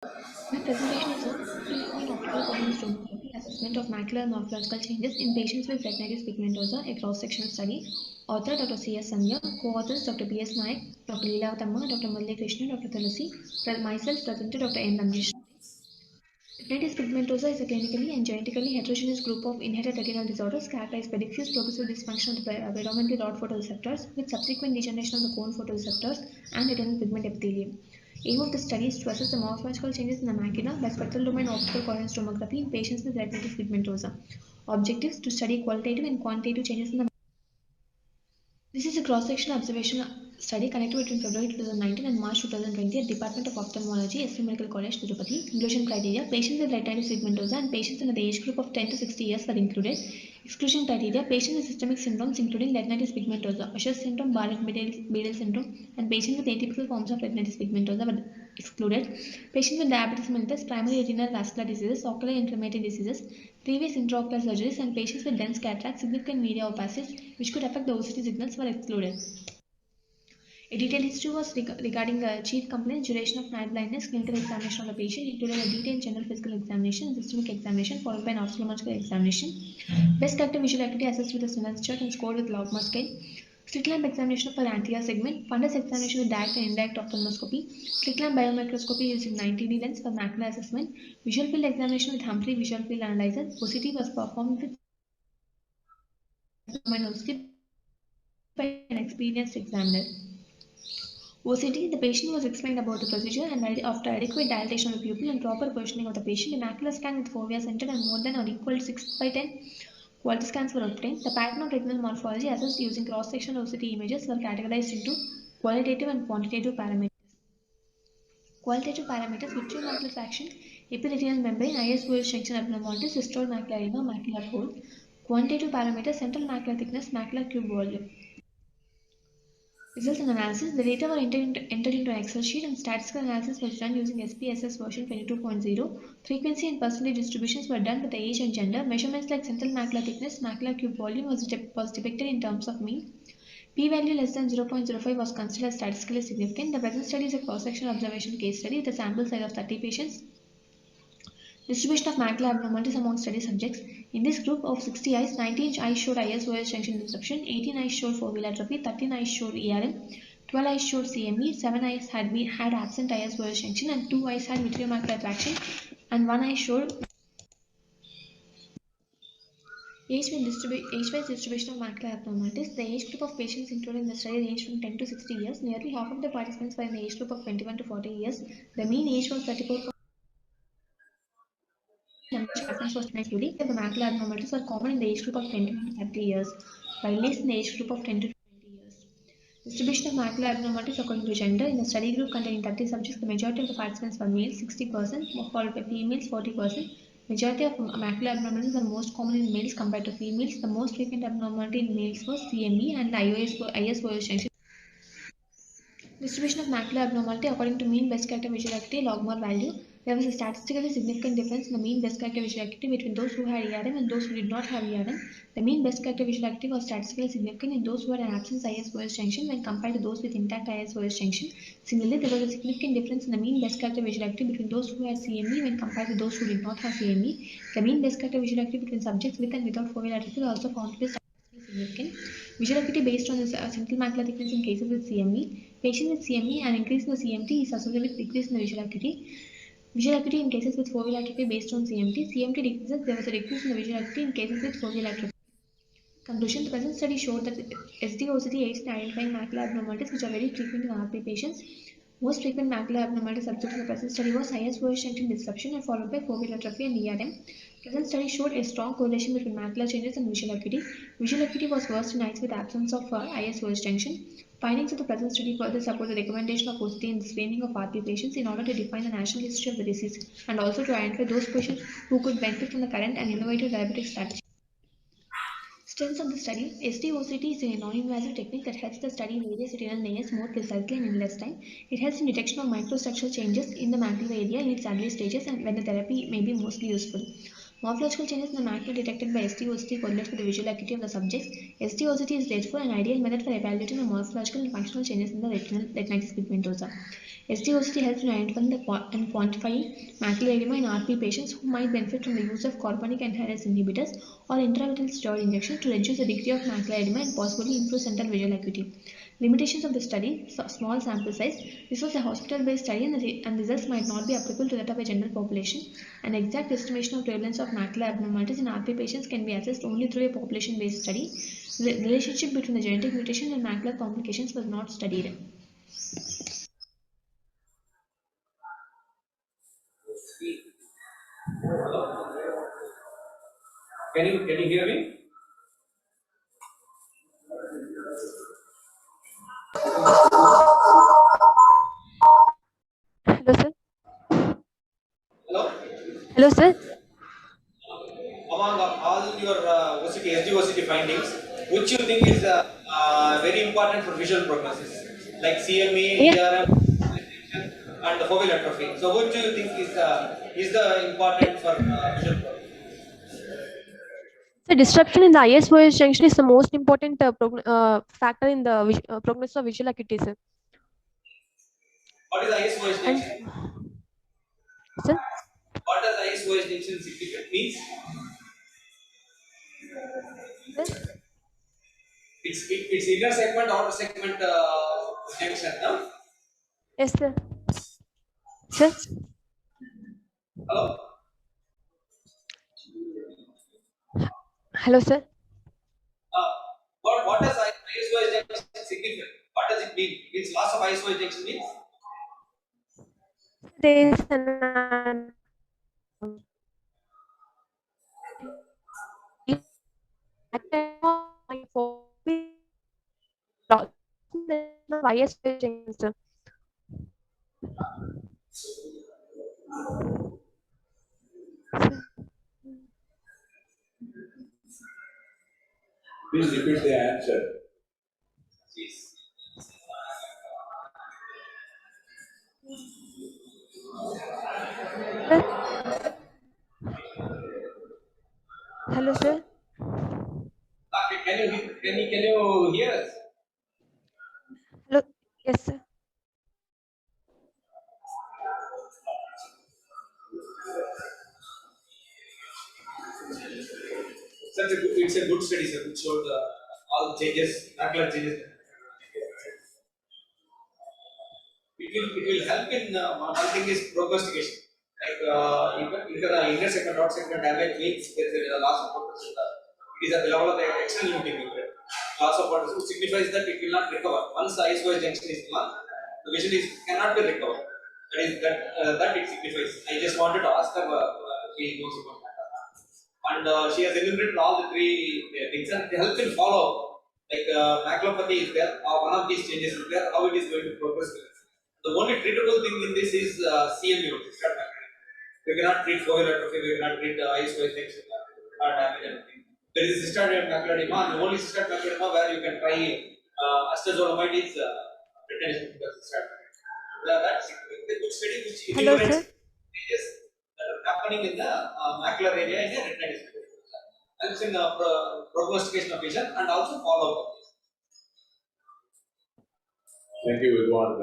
My presentation is on pre-treatment optical coherence tomography assessment of macular morphological changes in patients with retinitis pigmentosa, a cross-sectional study. Author Dr. C.S. Sandhya, co-authors Dr. B.S. Naik, Dr. Leelavathamma, Dr. Murali Krishna, Dr. Tulasi, myself presented Dr. N. Ramesh. Retinitis pigmentosa is a clinically and genetically heterogeneous group of inherited retinal disorders characterized by diffuse progressive dysfunction of the predominantly rod photoreceptors with subsequent degeneration of the cone photoreceptors and retinal pigment epithelium. Aim of the study is to assess the morphological changes in the macula by spectral domain optical coherence tomography in patients with retinitis pigmentosa. Objectives to study qualitative and quantitative changes in the. This is a cross-sectional observational study conducted between February 2019 and March 2020 at Department of Ophthalmology, SV Medical College, Tirupati. Inclusion criteria: patients with retinitis pigmentosa and patients in the age group of 10 to 60 years were included. Exclusion criteria: patients with systemic syndromes including retinitis pigmentosa, Usher's syndrome, Barrett-Beadle syndrome, and patients with atypical forms of retinitis pigmentosa were excluded. Patients with diabetes mellitus, primary retinal vascular diseases, ocular inflammatory diseases, previous intraocular surgeries, and patients with dense cataracts, significant media opacities, which could affect the OCT signals, were excluded. A detailed history was regarding the chief complaints, duration of night blindness, clinical examination of the patient, including a detailed general physical examination and systemic examination, followed by an ophthalmological examination. Best corrected visual acuity assessed with a Snellen chart and scored with Logmar scale. Slit lamp examination for anterior segment, fundus examination with direct and indirect ophthalmoscopy, slit lamp biomicroscopy using 90D lens for macular assessment, visual field examination with Humphrey visual field analyzer. OCT was performed with OCT by an experienced examiner. OCT, the patient was explained about the procedure and after adequate dilatation of the pupil and proper positioning of the patient, a macular scan with fovea centered and more than or equal to 6 by 10 quality scans were obtained. The pattern of retinal morphology assessed using cross-sectional OCT images were categorized into qualitative and quantitative parameters. Qualitative parameters: vitreomacular fraction, epiretinal membrane, IS-OS junction abnormalities, restored macular edema, macular hole. Quantitative parameters: central macular thickness, macular cube volume. Results and analysis: the data were entered into an Excel sheet and statistical analysis was done using SPSS version 22.0. Frequency and percentage distributions were done with the age and gender. Measurements like central macular thickness, macular cube volume was depicted in terms of mean. P-value less than 0.05 was considered as statistically significant. The present study is a cross-sectional observation case study with a sample size of 30 patients. Distribution of macular abnormalities among study subjects. In this group of 60 eyes, 19 eyes showed IS-OS junction disruption, 18 eyes showed foveal atrophy, 13 eyes showed ERM, 12 eyes showed CME, 7 eyes had absent IS-OS junction, and 2 eyes had vitreomacular attraction, and 1 eye showed age-wise distribution of macular abnormalities. The age group of patients included in the study ranged from 10 to 60 years. Nearly half of the participants were in the age group of 21 to 40 years. The mean age was 34. Patterns was including the macular abnormalities are common in the age group of 21 to 30 years, while less in the age group of 10 to 20 years. Distribution of macular abnormalities according to gender. In the study group containing 30 subjects, the majority of the participants were males, 60%, followed by females, 40%. Majority of macular abnormalities are most common in males compared to females. The most frequent abnormality in males was CME and ISOS junction. Distribution of macular abnormality according to mean best corrected visual acuity logMAR value. There was a statistically significant difference in the mean best corrected visual acuity between those who had ERM and those who did not have ERM. The mean best corrected visual acuity was statistically significant in those who had an absence IS-OS junction when compared to those with intact IS-OS junction. Similarly, there was a significant difference in the mean best corrected visual acuity between those who had CME when compared to those who did not have CME. The mean best corrected visual acuity between subjects with and without foveal atrophy was also found to be significant. Visual acuity based on the central macular thickness in cases with CME. Patients with CME, an increase in the CMT is associated with decrease in the visual acuity. Visual acuity in cases with foveal atrophy based on CMT. CMT decreases, there was a decrease in the visual acuity in cases with foveal atrophy. Conclusion: the present study showed that SD-OCT aids in identifying macular abnormalities which are very frequent in RP patients. Most frequent macular abnormalities observed in the present study was IS-OS junction disruption and followed by foveal atrophy and ERM. Present study showed a strong correlation between macular changes and visual acuity. Visual acuity was worst in eyes with absence of IS-OS junction. Findings of the present study further support the recommendation of OCT in the screening of RP patients in order to define the natural history of the disease and also to identify those patients who could benefit from the current and innovative diabetic strategy. Strengths of the study: SD-OCT is a non-invasive technique that helps the study various retinal layers more precisely and in less time. It helps in detection of microstructural changes in the macular area in its early stages and when the therapy may be mostly useful. Morphological changes in the macula detected by STOCT correlate with the visual acuity of the subjects. STOCT is therefore an ideal method for evaluating the morphological and functional changes in the retinitis pigmentosa. STOCT helps in identifying and quantifying macular edema in RP patients who might benefit from the use of carbonic antagonist inhibitors or intraretinal steroid injection to reduce the degree of macular edema and possibly improve central visual acuity. Limitations of the study: small sample size. This was a hospital-based study and results might not be applicable to that of a general population. An exact estimation of prevalence of macular abnormalities in RP patients can be assessed only through a population-based study. The relationship between the genetic mutation and macular complications was not studied. Can you hear me? Hello, sir. Hello? Hello, sir. Among all your OCT, SDOCT findings, which you think is very important for visual prognosis? Like CME, Yes, ERM, and the foveal atrophy. So, which do you think is the important for visual prognosis? the disruption in the IS-OS junction is the most important factor in the prognosis of visual acuity, sir. What is ISOH And junction? sir, What does ISOH junction significant means? sir, It's inner segment, outer segment junction. No? yes, sir. Sir, Hello? hello, sir. Uh, what does ISOH junction significant? What does it mean? Means loss of ISOH junction means? There is an IS-OS junction, sir. Please repeat the answer. Yes. Sir, hello, sir. Okay, can you hear us? Hello, yes, sir. It's a good study, sir. It showed all changes, macular changes. It will help in one thing is prognostication. Like if the inner segment, outer segment damage means there is a loss of focus. It is at the level of the external limiting nucleus. Loss of focus signifies that it will not recover. Once the ISOH junction is gone, the vision is cannot be recovered. That it signifies. I just wanted to ask her. She knows about that. And she has enumerated all the three things and help in follow. Like maculopathy is there, one of these changes is there, how it is going to progress. The only treatable thing in this is CMU, cystatic macular. We cannot treat foveal atrophy, we cannot treat eyes infection or damage anything. There is cystatic macular edema, and the only cystatic macular edema where you can try astazolamide is retinitis pigmentosa. That's a good study which Hello, enumerates sir. changes that are happening in the macular area in the retinitis pigmentosa. Helps in the prognostication of vision and also follow up. Thank you, Vidwan.